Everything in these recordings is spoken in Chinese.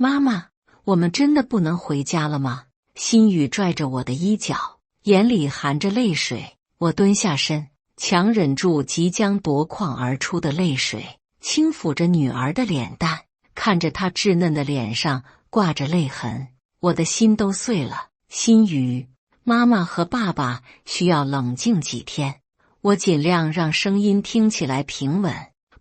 妈妈，我们真的不能回家了吗？心雨拽着我的衣角，眼里含着泪水。我蹲下身，强忍住即将夺眶而出的泪水，轻抚着女儿的脸蛋，看着她稚嫩的脸上挂着泪痕，我的心都碎了。心雨，妈妈和爸爸需要冷静几天。我尽量让声音听起来平稳，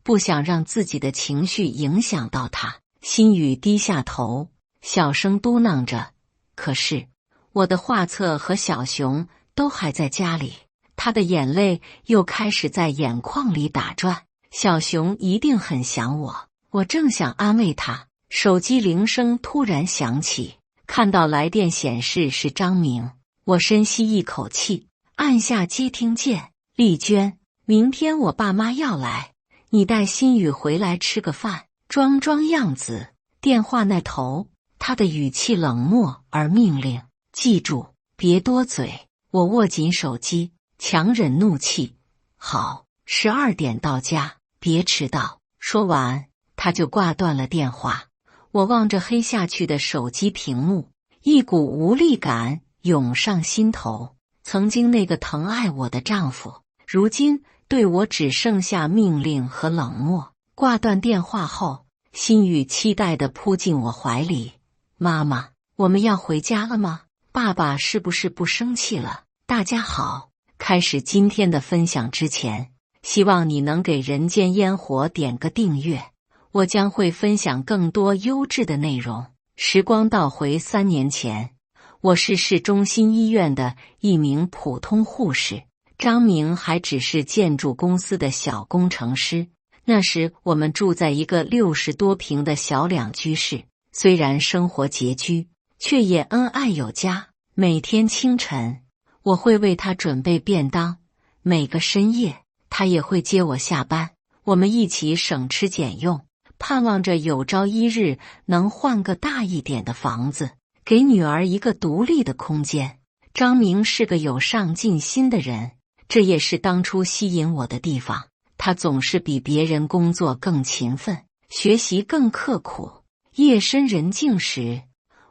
不想让自己的情绪影响到他。心雨低下头，小声嘟囔着：“可是我的画册和小熊都还在家里。”他的眼泪又开始在眼眶里打转。小熊一定很想我。我正想安慰他，手机铃声突然响起，看到来电显示是张明。我深吸一口气，按下接听键。丽娟，明天我爸妈要来，你带心雨回来吃个饭，装样子。电话那头，他的语气冷漠而命令：“记住，别多嘴。”我握紧手机，强忍怒气：“好，12点到家，别迟到。”说完，他就挂断了电话。我望着黑下去的手机屏幕，一股无力感涌上心头。曾经那个疼爱我的丈夫，如今对我只剩下命令和冷漠。挂断电话后，心雨期待地扑进我怀里：“妈妈，我们要回家了吗？爸爸是不是不生气了？”大家好，开始今天的分享之前，希望你能给人间烟火点个订阅，我将会分享更多优质的内容。时光倒回3年前，我是市中心医院的一名普通护士，张明还只是建筑公司的小工程师。那时我们住在一个60多平的小两居室，虽然生活拮据，却也恩爱有加。每天清晨，我会为他准备便当，每个深夜，他也会接我下班。我们一起省吃俭用，盼望着有朝一日能换个大一点的房子，给女儿一个独立的空间。张明是个有上进心的人，这也是当初吸引我的地方。他总是比别人工作更勤奋，学习更刻苦。夜深人静时，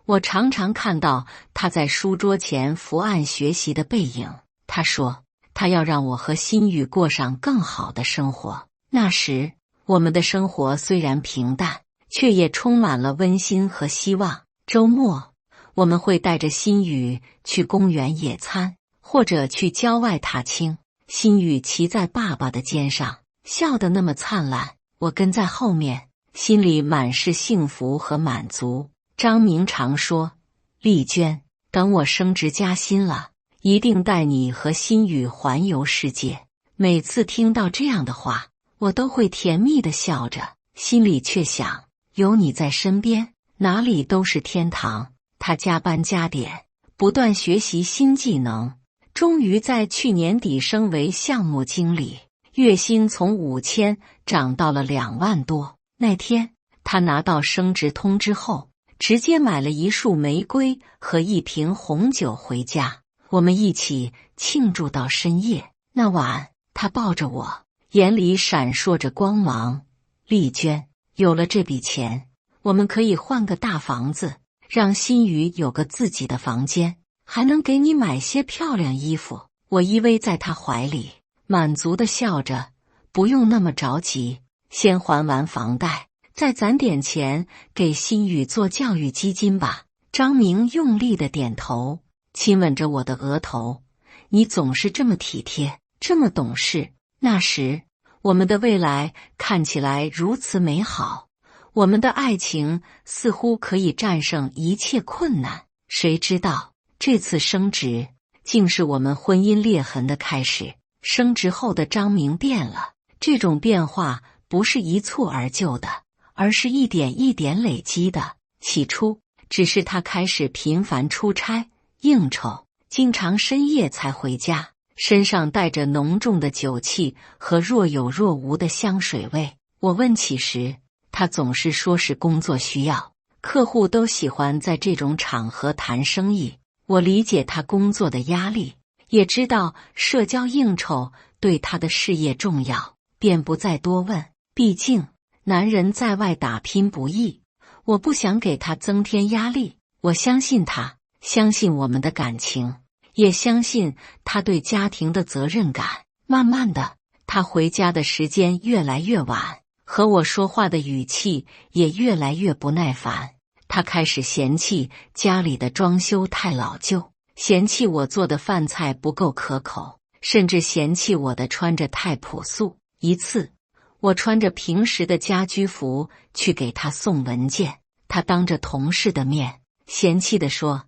我常常看到他在书桌前伏案学习的背影。他说，他要让我和心雨过上更好的生活。那时，我们的生活虽然平淡，却也充满了温馨和希望。周末，我们会带着心雨去公园野餐，或者去郊外踏青。心雨骑在爸爸的肩上，笑得那么灿烂，我跟在后面，心里满是幸福和满足。张明常说，丽娟，等我升职加薪了，一定带你和心雨环游世界。每次听到这样的话，我都会甜蜜地笑着，心里却想，有你在身边，哪里都是天堂。他加班加点，不断学习新技能，终于在去年底升为项目经理，月薪从5000涨到了2万多。那天，他拿到升职通知后，直接买了一束玫瑰和一瓶红酒回家，我们一起庆祝到深夜。那晚，他抱着我，眼里闪烁着光芒。丽娟，有了这笔钱，我们可以换个大房子，让心雨有个自己的房间，还能给你买些漂亮衣服。我依偎在他怀里，满足地笑着，不用那么着急，先还完房贷，再攒点钱给心雨做教育基金吧。张明用力地点头，亲吻着我的额头。你总是这么体贴，这么懂事。那时，我们的未来看起来如此美好，我们的爱情似乎可以战胜一切困难。谁知道，这次升职竟是我们婚姻裂痕的开始。升职后的张明变了，这种变化不是一蹴而就的，而是一点一点累积的。起初，只是他开始频繁出差、应酬，经常深夜才回家，身上带着浓重的酒气和若有若无的香水味。我问起时，他总是说是工作需要，客户都喜欢在这种场合谈生意。我理解他工作的压力，也知道社交应酬对他的事业重要，便不再多问。毕竟男人在外打拼不易，我不想给他增添压力，我相信他，相信我们的感情，也相信他对家庭的责任感。慢慢的，他回家的时间越来越晚，和我说话的语气也越来越不耐烦。他开始嫌弃家里的装修太老旧，嫌弃我做的饭菜不够可口，甚至嫌弃我的穿着太朴素。一次，我穿着平时的家居服去给他送文件，他当着同事的面嫌弃地说：“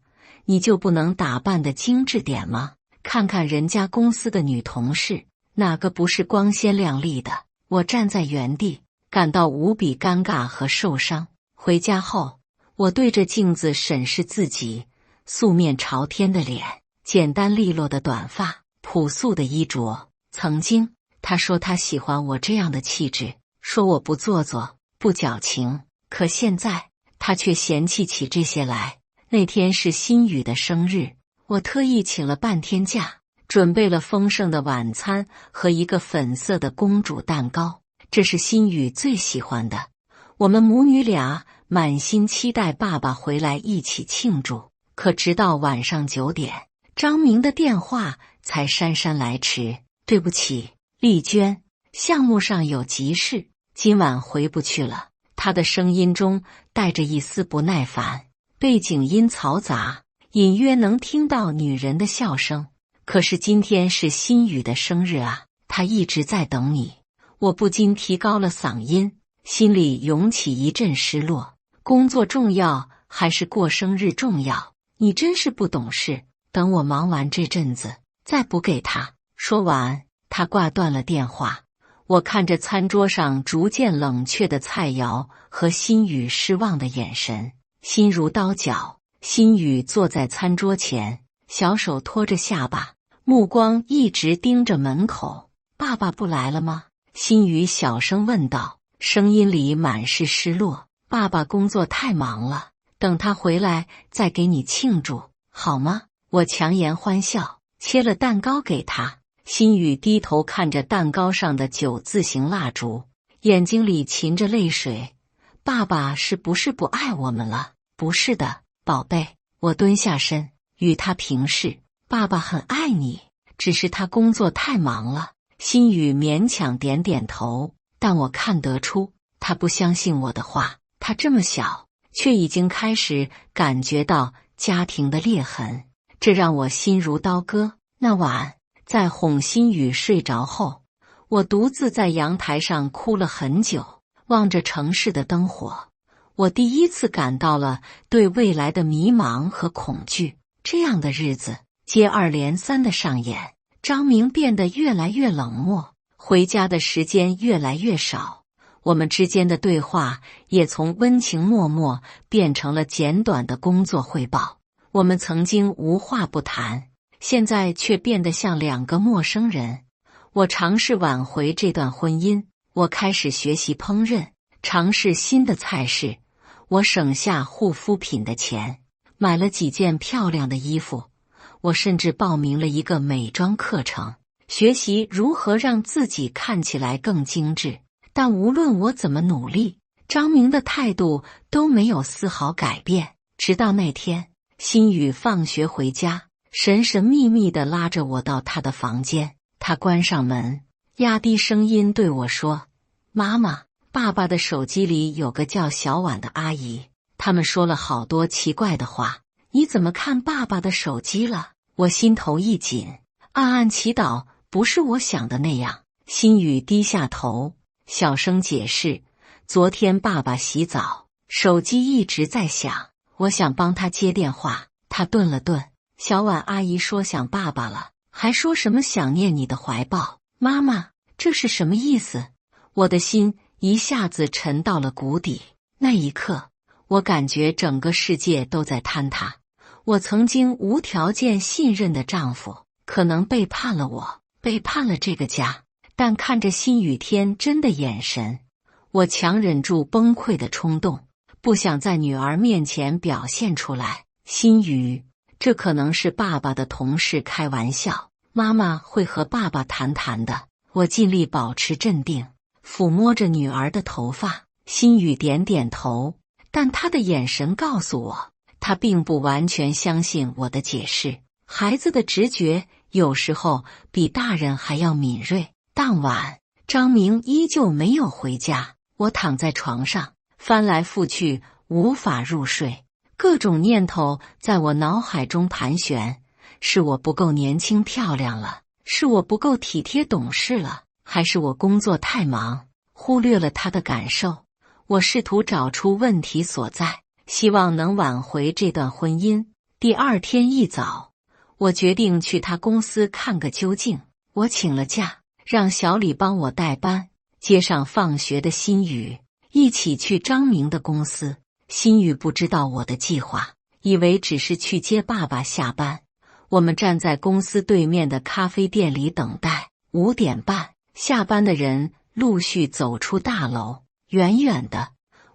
你就不能打扮得精致点吗？看看人家公司的女同事，哪个不是光鲜亮丽的？”我站在原地，感到无比尴尬和受伤。回家后，我对着镜子审视自己素面朝天的脸，简单利落的短发，朴素的衣着。曾经他说他喜欢我这样的气质，说我不做作不矫情，可现在他却嫌弃起这些来。那天是心雨的生日，我特意请了半天假，准备了丰盛的晚餐和一个粉色的公主蛋糕，这是心雨最喜欢的。我们母女俩满心期待爸爸回来一起庆祝，可直到晚上9点，张明的电话才姗姗来迟。对不起，丽娟，项目上有急事，今晚回不去了。他的声音中带着一丝不耐烦，背景音嘈杂，隐约能听到女人的笑声。可是今天是心雨的生日啊，他一直在等你。我不禁提高了嗓音，心里涌起一阵失落。工作重要还是过生日重要？你真是不懂事。等我忙完这阵子，再补给他。说完，他挂断了电话。我看着餐桌上逐渐冷却的菜肴和心雨失望的眼神，心如刀绞。心雨坐在餐桌前，小手托着下巴，目光一直盯着门口。爸爸不来了吗？心雨小声问道，声音里满是失落。爸爸工作太忙了，等他回来再给你庆祝，好吗？我强颜欢笑，切了蛋糕给他。心雨低头看着蛋糕上的9字形蜡烛，眼睛里噙着泪水。爸爸是不是不爱我们了？不是的，宝贝。我蹲下身与他平视，爸爸很爱你，只是他工作太忙了。心雨勉强点点头，但我看得出他不相信我的话。他这么小，却已经开始感觉到家庭的裂痕，这让我心如刀割。那晚在哄心雨睡着后，我独自在阳台上哭了很久，望着城市的灯火，我第一次感到了对未来的迷茫和恐惧。这样的日子接二连三的上演，张明变得越来越冷漠，回家的时间越来越少，我们之间的对话也从温情脉脉变成了简短的工作汇报。我们曾经无话不谈，现在却变得像2个陌生人。我尝试挽回这段婚姻，我开始学习烹饪，尝试新的菜式。我省下护肤品的钱，买了几件漂亮的衣服。我甚至报名了一个美妆课程，学习如何让自己看起来更精致。但无论我怎么努力，张明的态度都没有丝毫改变。直到那天，心雨放学回家，神神秘秘地拉着我到他的房间。他关上门，压低声音对我说：“妈妈，爸爸的手机里有个叫小婉的阿姨，他们说了好多奇怪的话。你怎么看爸爸的手机了？”我心头一紧，暗暗祈祷不是我想的那样。心雨低下头，小声解释：“昨天爸爸洗澡，手机一直在响，我想帮他接电话。”他顿了顿，小婉阿姨说想爸爸了，还说什么想念你的怀抱。妈妈，这是什么意思？我的心一下子沉到了谷底。那一刻，我感觉整个世界都在坍塌。我曾经无条件信任的丈夫，可能背叛了我，背叛了这个家。但看着心雨天真的眼神，我强忍住崩溃的冲动，不想在女儿面前表现出来。心雨，这可能是爸爸的同事开玩笑，妈妈会和爸爸谈谈的。我尽力保持镇定，抚摸着女儿的头发。心雨点点头，但他的眼神告诉我，他并不完全相信我的解释。孩子的直觉有时候比大人还要敏锐。当晚，张明依旧没有回家，我躺在床上，翻来覆去，无法入睡。各种念头在我脑海中盘旋：是我不够年轻漂亮了？是我不够体贴懂事了？还是我工作太忙，忽略了他的感受？我试图找出问题所在，希望能挽回这段婚姻。第二天一早，我决定去他公司看个究竟。我请了假，让小李帮我代班，接上放学的新宇，一起去张明的公司。新宇不知道我的计划，以为只是去接爸爸下班。我们站在公司对面的咖啡店里等待。5点半，下班的人陆续走出大楼。远远的，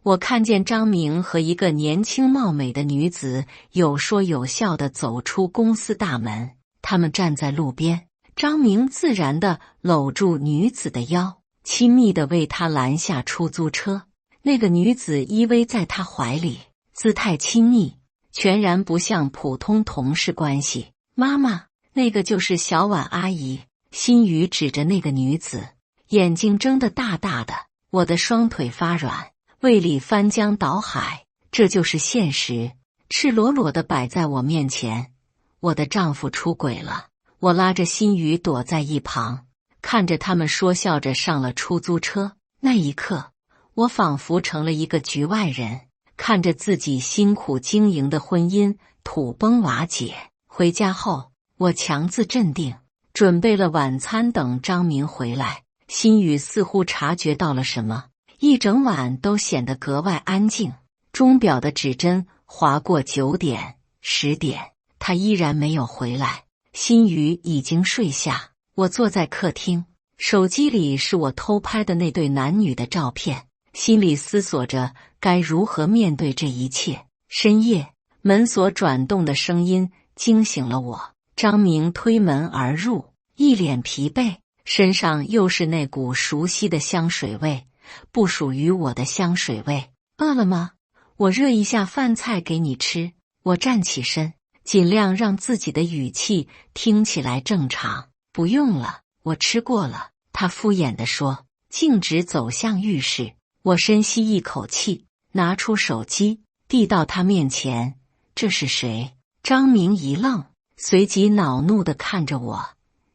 我看见张明和一个年轻貌美的女子有说有笑地走出公司大门。他们站在路边，张明自然地搂住女子的腰，亲密地为她拦下出租车。那个女子依偎在他怀里，姿态亲昵，全然不像普通同事关系。妈妈，那个就是小婉阿姨。新宇指着那个女子，眼睛睁得大大的。我的双腿发软，胃里翻江倒海。这就是现实，赤裸裸地摆在我面前。我的丈夫出轨了。我拉着新宇躲在一旁，看着他们说笑着上了出租车。那一刻，我仿佛成了一个局外人，看着自己辛苦经营的婚姻土崩瓦解。回家后，我强自镇定，准备了晚餐等张明回来。新宇似乎察觉到了什么，一整晚都显得格外安静。钟表的指针划过9点、10点，他依然没有回来。新宇已经睡下。我坐在客厅，手机里是我偷拍的那对男女的照片，心里思索着该如何面对这一切。深夜，门锁转动的声音惊醒了我。张明推门而入，一脸疲惫，身上又是那股熟悉的香水味，不属于我的香水味。饿了吗？我热一下饭菜给你吃。我站起身，尽量让自己的语气听起来正常。不用了，我吃过了。他敷衍地说，径直走向浴室。我深吸一口气，拿出手机，递到他面前。这是谁？张明一愣，随即恼怒地看着我。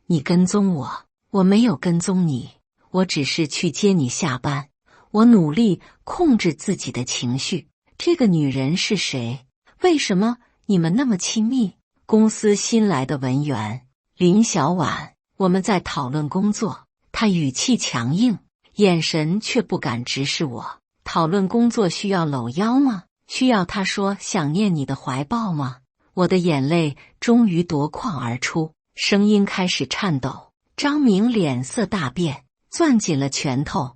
你跟踪我？我没有跟踪你，我只是去接你下班。我努力控制自己的情绪。这个女人是谁？为什么你们那么亲密？公司新来的文员林小婉，我们在讨论工作。她语气强硬，眼神却不敢直视我。讨论工作需要搂腰吗？需要他说想念你的怀抱吗？我的眼泪终于夺眶而出，声音开始颤抖。张明脸色大变，攥紧了拳头。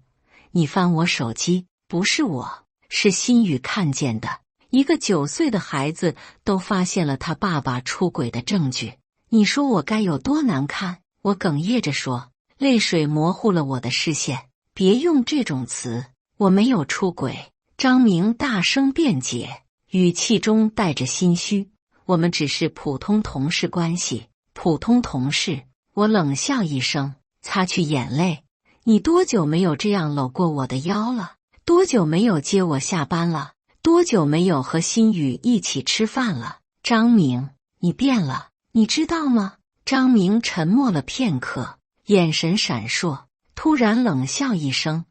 你翻我手机，不是我，是新宇看见的。一个9岁的孩子都发现了他爸爸出轨的证据。你说我该有多难堪？我哽咽着说，泪水模糊了我的视线。别用这种词，我没有出轨。张明大声辩解，语气中带着心虚。我们只是普通同事关系，普通同事。我冷笑一声，擦去眼泪。你多久没有这样搂过我的腰了？多久没有接我下班了？多久没有和新宇一起吃饭了？张明，你变了，你知道吗？张明沉默了片刻，眼神闪烁，突然冷笑一声。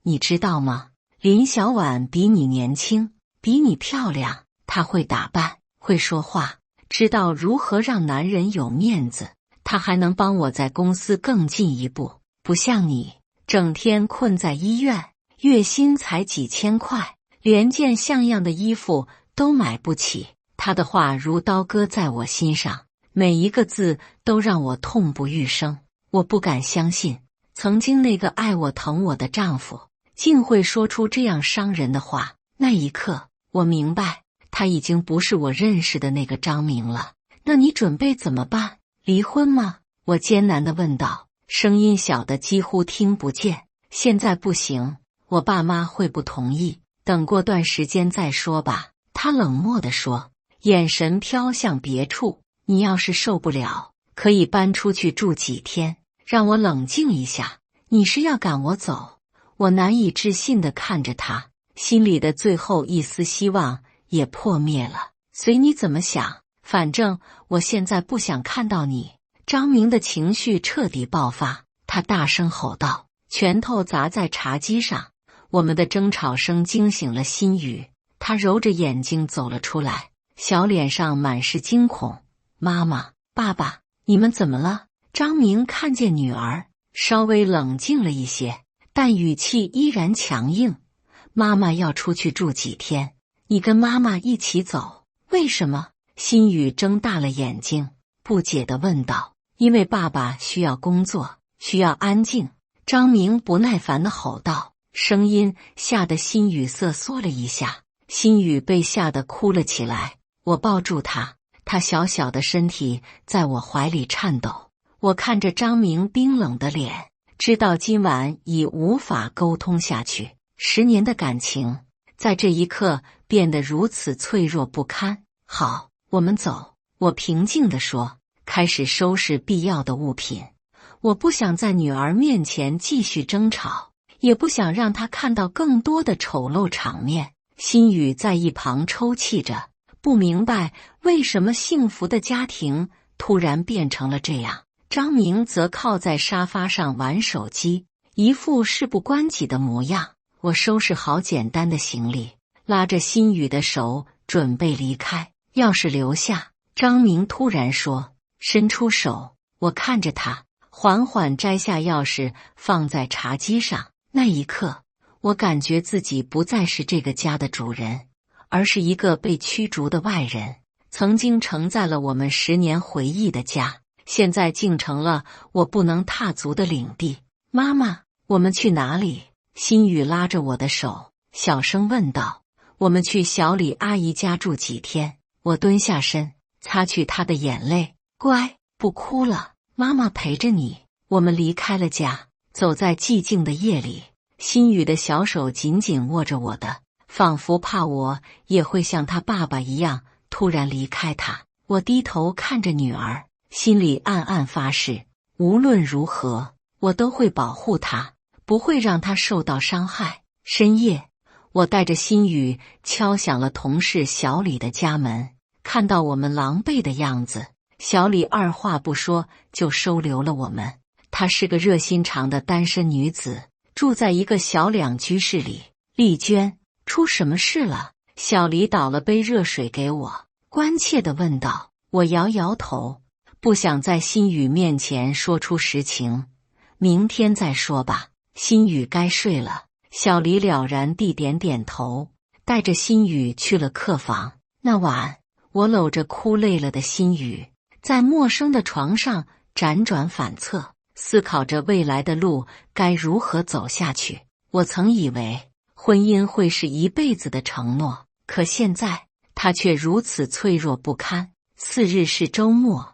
你知道吗？林小婉比你年轻，比你漂亮，她会打扮，会说话，知道如何让男人有面子。她还能帮我在公司更进一步，不像你，整天困在医院，月薪才几千块，连件像样的衣服都买不起。她的话如刀割在我心上，每一个字都让我痛不欲生。我不敢相信，曾经那个爱我疼我的丈夫竟会说出这样伤人的话。那一刻，我明白，他已经不是我认识的那个张明了。那你准备怎么办？离婚吗？我艰难地问道，声音小得几乎听不见。现在不行，我爸妈会不同意。等过段时间再说吧。他冷漠地说，眼神飘向别处。你要是受不了，可以搬出去住几天，让我冷静一下。你是要赶我走？我难以置信地看着他，心里的最后一丝希望也破灭了。随你怎么想，反正我现在不想看到你。张明的情绪彻底爆发，他大声吼道，拳头砸在茶几上。我们的争吵声惊醒了心雨，他揉着眼睛走了出来，小脸上满是惊恐。妈妈，爸爸，你们怎么了？张明看见女儿，稍微冷静了一些，但语气依然强硬。妈妈要出去住几天，你跟妈妈一起走。为什么？心雨睁大了眼睛，不解地问道。因为爸爸需要工作，需要安静。张明不耐烦地吼道，声音吓得心雨瑟缩了一下。心雨被吓得哭了起来，我抱住他，他小小的身体在我怀里颤抖。我看着张明冰冷的脸，知道今晚已无法沟通下去。10年的感情，在这一刻变得如此脆弱不堪。好，我们走，我平静地说，开始收拾必要的物品。我不想在女儿面前继续争吵，也不想让她看到更多的丑陋场面。心雨在一旁抽泣着，不明白为什么幸福的家庭突然变成了这样。张明则靠在沙发上玩手机，一副事不关己的模样。我收拾好简单的行李，拉着心雨的手准备离开。钥匙留下。张明突然说，伸出手。我看着他，缓缓摘下钥匙放在茶几上。那一刻，我感觉自己不再是这个家的主人，而是一个被驱逐的外人。曾经承载了我们10年回忆的家，现在竟成了我不能踏足的领地。妈妈，我们去哪里？心雨拉着我的手，小声问道。我们去小李阿姨家住几天。我蹲下身，擦去她的眼泪。乖，不哭了，妈妈陪着你。我们离开了家，走在寂静的夜里。心雨的小手紧紧握着我的，仿佛怕我也会像他爸爸一样突然离开他。我低头看着女儿，心里暗暗发誓，无论如何，我都会保护她，不会让她受到伤害。深夜，我带着心雨敲响了同事小李的家门。看到我们狼狈的样子，小李二话不说就收留了我们。她是个热心肠的单身女子，住在一个小2居室里。丽娟，出什么事了？小李倒了杯热水给我，关切地问道。我摇摇头，不想在心雨面前说出实情。明天再说吧，心雨该睡了。小李了然地点点头，带着心雨去了客房。那晚，我搂着哭累了的心雨，在陌生的床上辗转反侧，思考着未来的路该如何走下去。我曾以为婚姻会是一辈子的承诺，可现在它却如此脆弱不堪。4日是周末，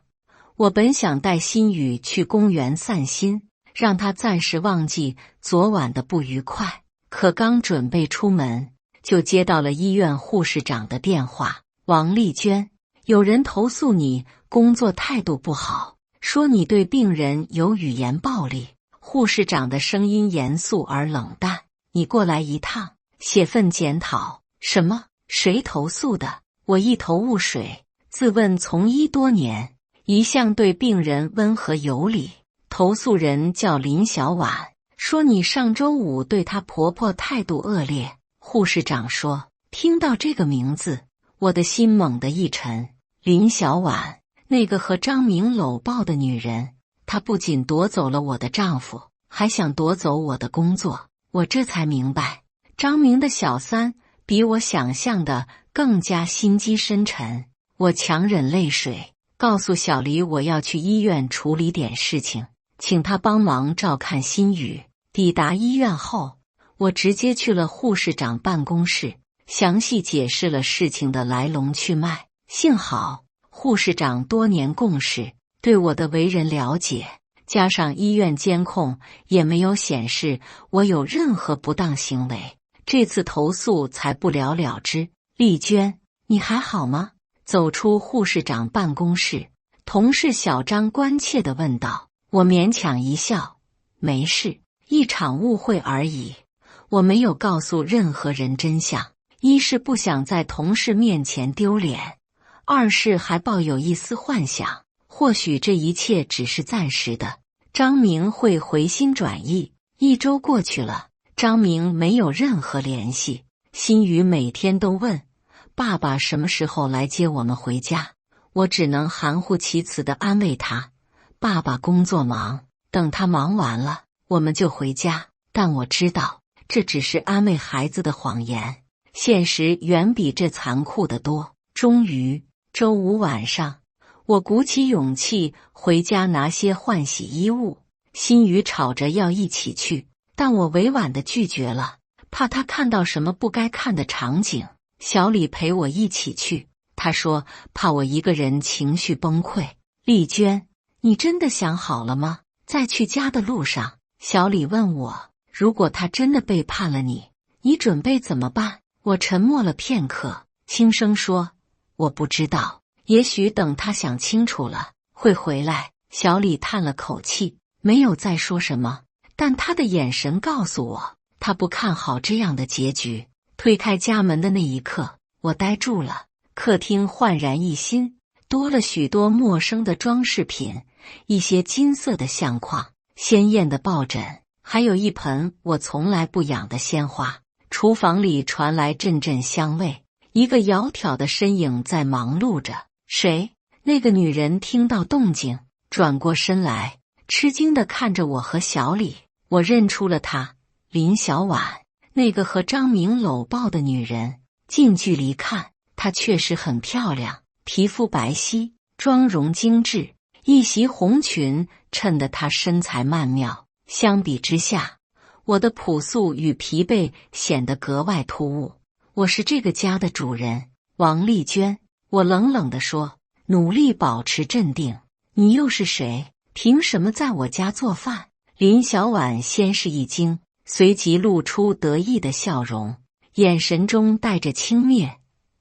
我本想带心雨去公园散心，让她暂时忘记昨晚的不愉快。可刚准备出门，就接到了医院护士长的电话。王丽娟，有人投诉你工作态度不好，说你对病人有语言暴力。护士长的声音严肃而冷淡。你过来一趟，写份检讨。什么？谁投诉的？我一头雾水。自问从医多年，一向对病人温和有礼。投诉人叫林小婉，说你上周5对她婆婆态度恶劣。护士长说，听到这个名字，我的心猛地一沉。林小婉，那个和张明搂抱的女人，她不仅夺走了我的丈夫，还想夺走我的工作。我这才明白，张明的小三比我想象的更加心机深沉。我强忍泪水，告诉小黎我要去医院处理点事情，请他帮忙照看心雨。抵达医院后，我直接去了护士长办公室，详细解释了事情的来龙去脉。幸好护士长多年共事，对我的为人了解，加上医院监控也没有显示我有任何不当行为，这次投诉才不了了之。丽娟，你还好吗？走出护士长办公室，同事小张关切地问道。我勉强一笑，没事，一场误会而已。我没有告诉任何人真相，一是不想在同事面前丢脸，二是还抱有一丝幻想，或许这一切只是暂时的，张明会回心转意。1周过去了，张明没有任何联系。新宇每天都问爸爸什么时候来接我们回家，我只能含糊其辞地安慰他，爸爸工作忙，等他忙完了我们就回家。但我知道这只是安慰孩子的谎言，现实远比这残酷得多。终于，周5晚上，我鼓起勇气回家拿些换洗衣物，新宇吵着要一起去，但我委婉地拒绝了，怕他看到什么不该看的场景。小李陪我一起去，他说怕我一个人情绪崩溃。丽娟，你真的想好了吗？在去家的路上，小李问我，如果他真的背叛了你，你准备怎么办？我沉默了片刻，轻声说，我不知道，也许等他想清楚了，会回来。小李叹了口气，没有再说什么，但他的眼神告诉我，他不看好这样的结局。推开家门的那一刻，我呆住了。客厅焕然一新，多了许多陌生的装饰品，一些金色的相框，鲜艳的抱枕，还有一盆我从来不养的鲜花。厨房里传来阵阵香味，一个窈窕的身影在忙碌着。谁？那个女人听到动静，转过身来，吃惊地看着我和小李。我认出了她，林小婉。那个和张明搂抱的女人，近距离看，她确实很漂亮，皮肤白皙，妆容精致，一袭红裙衬得她身材曼妙。相比之下，我的朴素与疲惫显得格外突兀。我是这个家的主人，王丽娟。我冷冷地说，努力保持镇定。你又是谁？凭什么在我家做饭？林小婉先是一惊，随即露出得意的笑容，眼神中带着轻蔑。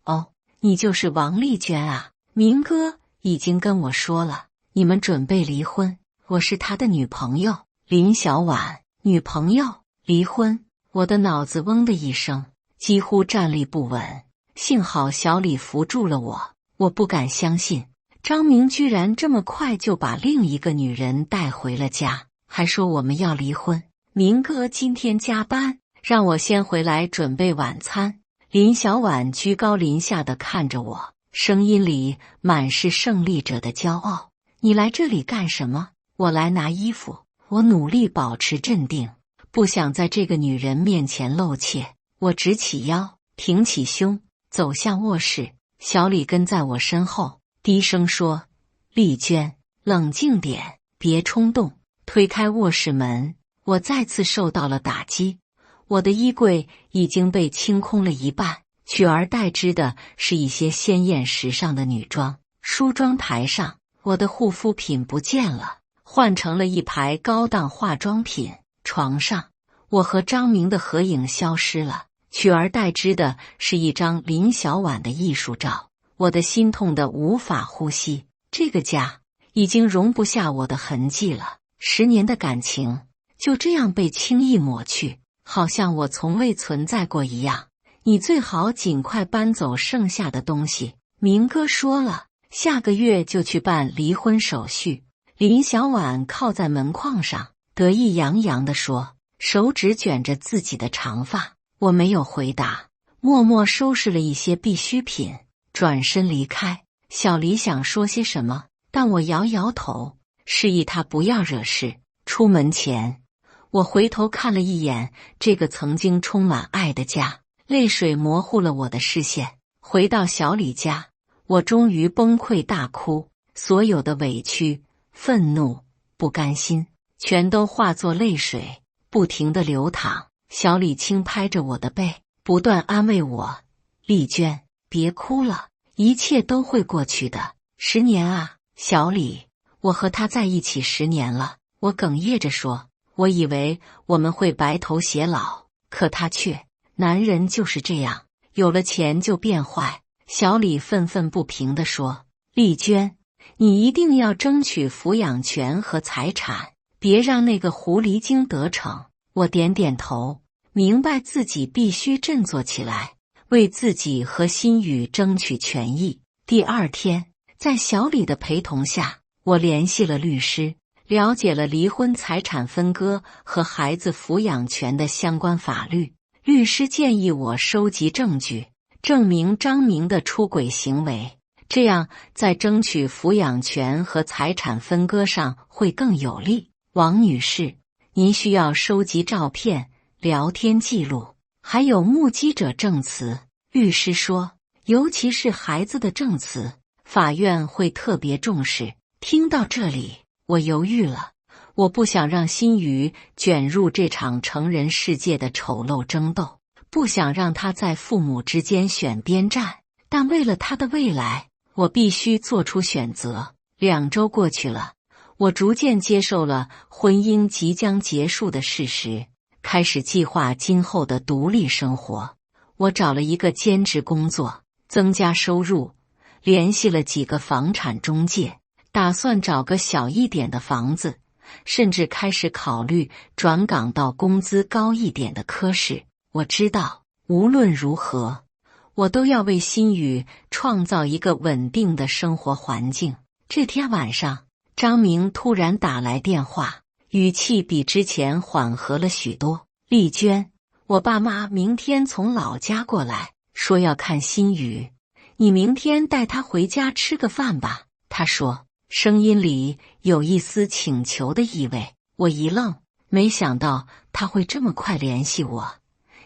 哦，你就是王丽娟啊，明哥已经跟我说了，你们准备离婚，我是他的女朋友。林小婉，女朋友？离婚？我的脑子嗡的一声，几乎站立不稳。幸好小李扶住了我，我不敢相信，张明居然这么快就把另一个女人带回了家，还说我们要离婚。明哥今天加班，让我先回来准备晚餐。林小婉居高临下地看着我，声音里满是胜利者的骄傲。你来这里干什么？我来拿衣服。我努力保持镇定，不想在这个女人面前露怯。我直起腰，挺起胸，走向卧室。小李跟在我身后，低声说，丽娟，冷静点，别冲动。推开卧室门，我再次受到了打击。我的衣柜已经被清空了一半，取而代之的是一些鲜艳时尚的女装。梳妆台上，我的护肤品不见了，换成了一排高档化妆品。床上，我和张明的合影消失了，取而代之的是一张林小婉的艺术照。我的心痛得无法呼吸。这个家已经容不下我的痕迹了，10年的感情就这样被轻易抹去，好像我从未存在过一样。你最好尽快搬走剩下的东西。明哥说了，下个月就去办离婚手续。林小婉靠在门框上，得意洋洋地说，手指卷着自己的长发。我没有回答，默默收拾了一些必需品，转身离开。小李想说些什么，但我摇摇头，示意他不要惹事。出门前，我回头看了一眼这个曾经充满爱的家，泪水模糊了我的视线。回到小李家，我终于崩溃大哭，所有的委屈、愤怒、不甘心，全都化作泪水，不停地流淌。小李轻拍着我的背，不断安慰我，丽娟，别哭了，一切都会过去的。10年啊，小李，我和他在一起10年了。我哽咽着说，我以为我们会白头偕老，可他却……男人就是这样，有了钱就变坏。小李愤愤不平地说：“丽娟，你一定要争取抚养权和财产，别让那个狐狸精得逞。”我点点头，明白自己必须振作起来，为自己和心雨争取权益。第二天，在小李的陪同下，我联系了律师，了解了离婚财产分割和孩子抚养权的相关法律。律师建议我收集证据，证明张明的出轨行为，这样在争取抚养权和财产分割上会更有利。王女士，您需要收集照片、聊天记录，还有目击者证词。律师说，尤其是孩子的证词，法院会特别重视。听到这里，我犹豫了。我不想让心雨卷入这场成人世界的丑陋争斗，不想让他在父母之间选边站，但为了他的未来，我必须做出选择。2周过去了，我逐渐接受了婚姻即将结束的事实，开始计划今后的独立生活。我找了一个兼职工作，增加收入，联系了几个房产中介，打算找个小一点的房子，甚至开始考虑转岗到工资高一点的科室。我知道，无论如何，我都要为心雨创造一个稳定的生活环境。这天晚上，张明突然打来电话，语气比之前缓和了许多。丽娟，我爸妈明天从老家过来，说要看心雨，你明天带他回家吃个饭吧。他说，声音里有一丝请求的意味。我一愣，没想到他会这么快联系我。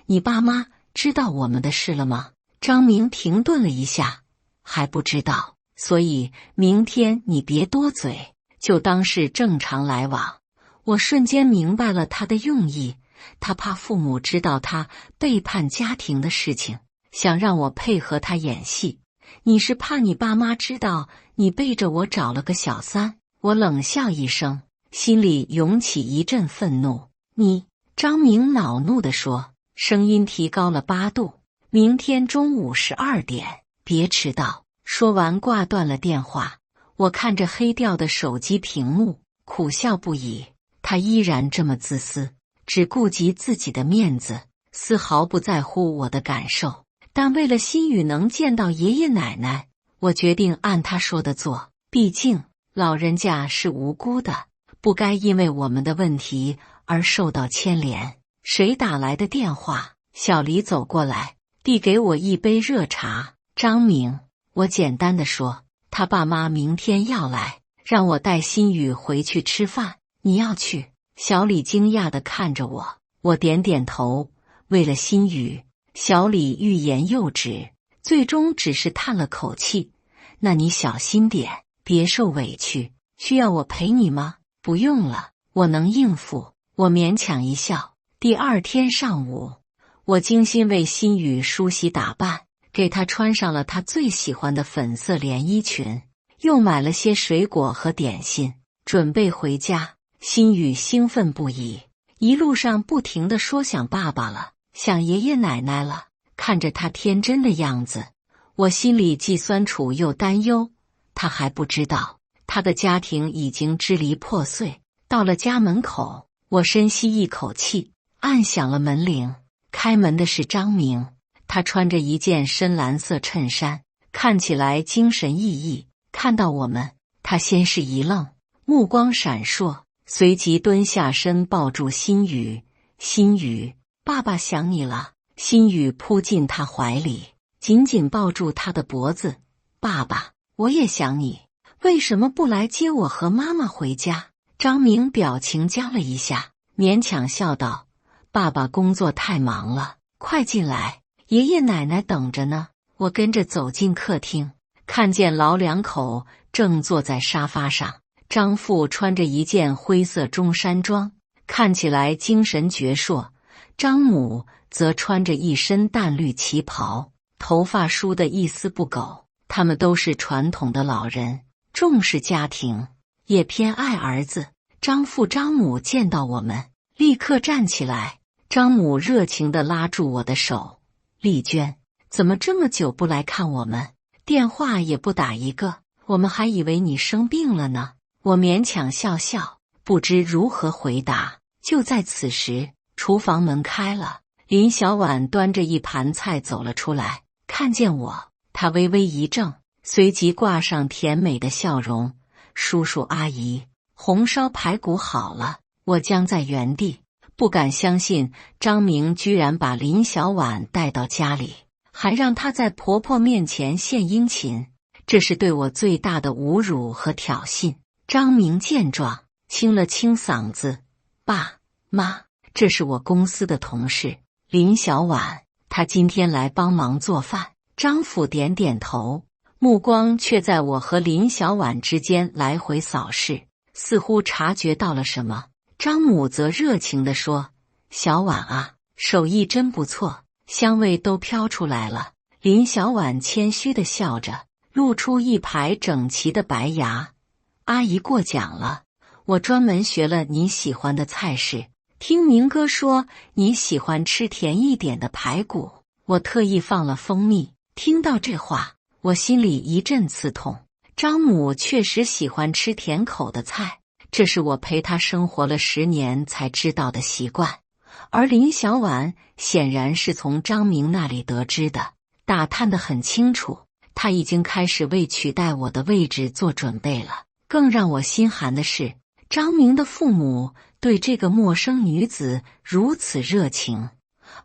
你爸妈知道我们的事了吗？张明停顿了一下，还不知道，所以明天你别多嘴，就当是正常来往。我瞬间明白了他的用意，他怕父母知道他背叛家庭的事情，想让我配合他演戏。你是怕你爸妈知道你背着我找了个小三？我冷笑一声，心里涌起一阵愤怒。你，张明恼怒地说，声音提高了8度。明天中午12点，别迟到。说完挂断了电话。我看着黑掉的手机屏幕，苦笑不已。他依然这么自私，只顾及自己的面子，丝毫不在乎我的感受。但为了心雨能见到爷爷奶奶，我决定按他说的做。毕竟老人家是无辜的，不该因为我们的问题而受到牵连。谁打来的电话？小黎走过来，递给我一杯热茶。张明，我简单的说，他爸妈明天要来，让我带心雨回去吃饭。你要去？小李惊讶地看着我。我点点头。为了心雨。小李欲言又止，最终只是叹了口气。那你小心点，别受委屈。需要我陪你吗？不用了，我能应付。我勉强一笑。第二天上午，我精心为心雨梳洗打扮，给她穿上了她最喜欢的粉色连衣裙，又买了些水果和点心，准备回家。心雨兴奋不已，一路上不停地说想爸爸了，想爷爷奶奶了。看着他天真的样子，我心里既酸楚又担忧。他还不知道，他的家庭已经支离破碎。到了家门口，我深吸一口气，按响了门铃。开门的是张明，他穿着一件深蓝色衬衫，看起来精神奕奕。看到我们，他先是一愣，目光闪烁，随即蹲下身抱住心雨。心雨，爸爸想你了。心雨扑进他怀里，紧紧抱住他的脖子。爸爸，我也想你，为什么不来接我和妈妈回家？张明表情僵了一下，勉强笑道，爸爸工作太忙了，快进来，爷爷奶奶等着呢。我跟着走进客厅，看见老两口正坐在沙发上。张父穿着一件灰色中山装，看起来精神矍铄。张母则穿着一身淡绿旗袍，头发梳得一丝不苟。他们都是传统的老人，重视家庭，也偏爱儿子。张父张母见到我们，立刻站起来，张母热情地拉住我的手，丽娟，怎么这么久不来看我们？电话也不打一个，我们还以为你生病了呢。我勉强笑笑，不知如何回答。就在此时，厨房门开了，林小婉端着一盘菜走了出来，看见我，她微微一怔，随即挂上甜美的笑容。叔叔阿姨，红烧排骨好了。我僵在原地，不敢相信张明居然把林小婉带到家里，还让她在婆婆面前献殷勤，这是对我最大的侮辱和挑衅。张明见状，清了清嗓子，爸妈，这是我公司的同事林小婉，她今天来帮忙做饭。张父点点头，目光却在我和林小婉之间来回扫视，似乎察觉到了什么。张母则热情地说，小婉啊，手艺真不错，香味都飘出来了。林小婉谦虚地笑着，露出一排整齐的白牙。阿姨过奖了，我专门学了你喜欢的菜式，听明哥说你喜欢吃甜一点的排骨，我特意放了蜂蜜。听到这话，我心里一阵刺痛。张母确实喜欢吃甜口的菜，这是我陪她生活了10年才知道的习惯，而林小婉显然是从张明那里得知的，打探得很清楚，他已经开始为取代我的位置做准备了。更让我心寒的是，张明的父母对这个陌生女子如此热情，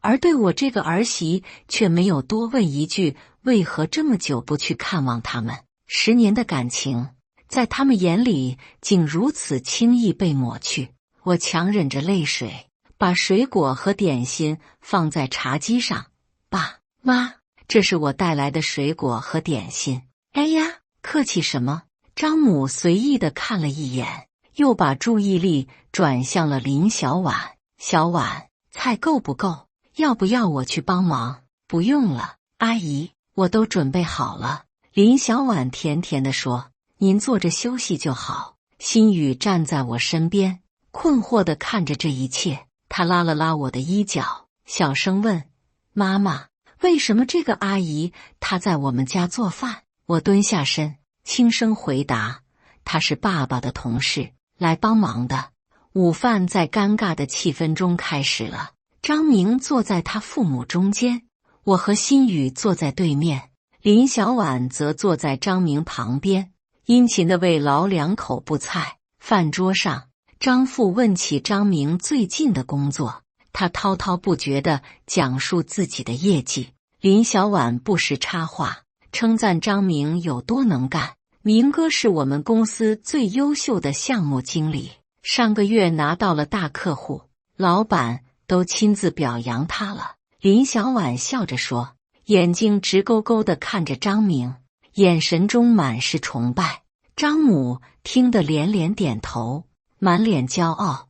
而对我这个儿媳却没有多问一句为何这么久不去看望他们。10年的感情在他们眼里竟如此轻易被抹去。我强忍着泪水，把水果和点心放在茶几上。爸妈，这是我带来的水果和点心。哎呀，客气什么？张母随意地看了一眼，又把注意力转向了林小婉。小婉，菜够不够？要不要我去帮忙？不用了，阿姨，我都准备好了。林小婉甜甜地说，您坐着休息就好。心雨站在我身边，困惑地看着这一切。她拉了拉我的衣角，小声问，妈妈，为什么这个阿姨她在我们家做饭？我蹲下身，轻声回答，她是爸爸的同事，来帮忙的。午饭在尴尬的气氛中开始了。张明坐在他父母中间，我和心雨坐在对面，林小婉则坐在张明旁边，殷勤地喂老2口步菜。饭桌上，张父问起张明最近的工作，他滔滔不绝地讲述自己的业绩。林小婉不时插话，称赞张明有多能干。明哥是我们公司最优秀的项目经理，上个月拿到了大客户，老板都亲自表扬他了。林小婉笑着说，眼睛直勾勾地看着张明，眼神中满是崇拜。张母听得连连点头，满脸骄傲。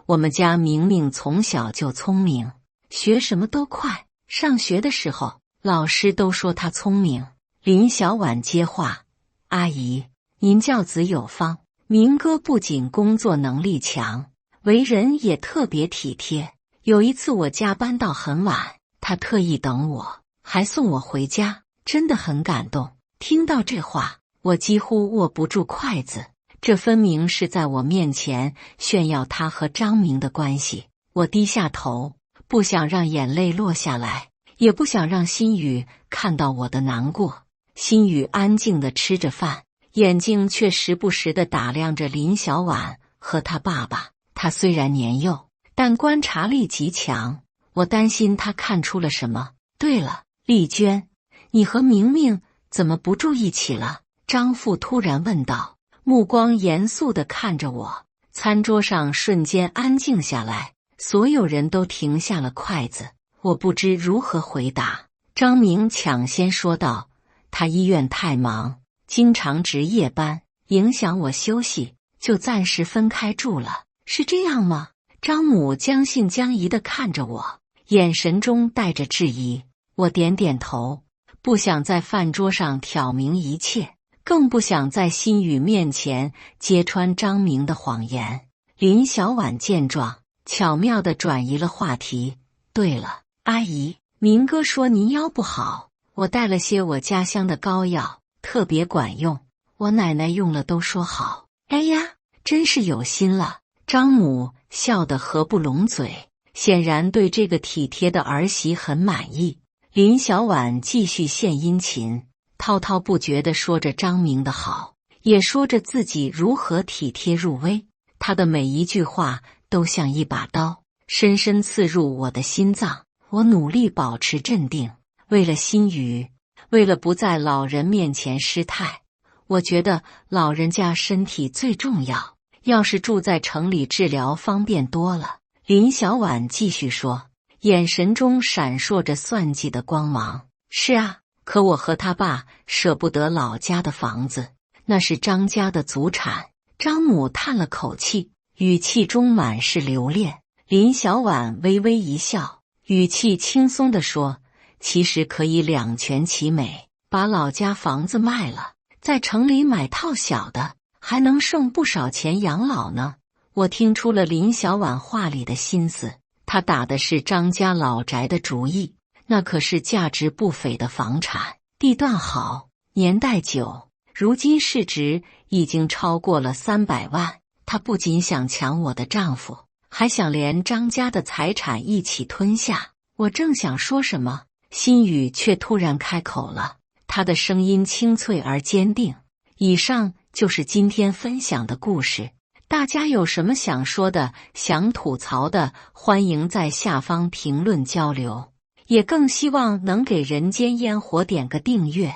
我们家明明从小就聪明，学什么都快，上学的时候老师都说他聪明。林小婉接话，阿姨，您教子有方，明哥不仅工作能力强，为人也特别体贴。有一次我加班到很晚，他特意等我，还送我回家，真的很感动。听到这话，我几乎握不住筷子，这分明是在我面前炫耀他和张明的关系。我低下头，不想让眼泪落下来，也不想让心雨看到我的难过。心雨安静地吃着饭，眼睛却时不时地打量着林小婉和他爸爸。他虽然年幼，但观察力极强，我担心他看出了什么。对了，丽娟，你和明明怎么不住一起了？张父突然问道，目光严肃地看着我。餐桌上瞬间安静下来，所有人都停下了筷子。我不知如何回答。张明抢先说道，他医院太忙，经常值夜班，影响我休息，就暂时分开住了。是这样吗？张母将信将疑地看着我，眼神中带着质疑。我点点头，不想在饭桌上挑明一切，更不想在心雨面前揭穿张明的谎言。林小婉见状，巧妙地转移了话题。对了，阿姨，明哥说您腰不好，我带了些我家乡的膏药，特别管用，我奶奶用了都说好。哎呀，真是有心了。张母笑得合不拢嘴，显然对这个体贴的儿媳很满意。林小婉继续献殷勤，滔滔不绝地说着张明的好，也说着自己如何体贴入微。她的每一句话都像一把刀，深深刺入我的心脏。我努力保持镇定，为了心宇，为了不在老人面前失态。我觉得老人家身体最重要，要是住在城里治疗方便多了。林小婉继续说，眼神中闪烁着算计的光芒。是啊，可我和他爸舍不得老家的房子，那是张家的祖产。张母叹了口气，语气中满是留恋。林小婉微微一笑，语气轻松地说，其实可以两全其美，把老家房子卖了，在城里买套小的，还能剩不少钱养老呢。我听出了林小婉话里的心思，她打的是张家老宅的主意，那可是价值不菲的房产，地段好，年代久，如今市值已经超过了300万。她不仅想抢我的丈夫，还想连张家的财产一起吞下。我正想说什么，心雨却突然开口了，她的声音清脆而坚定。以上就是今天分享的故事，大家有什么想说的、想吐槽的，欢迎在下方评论交流，也更希望能给人间烟火点个订阅，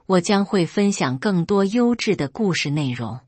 我将会分享更多优质的故事内容。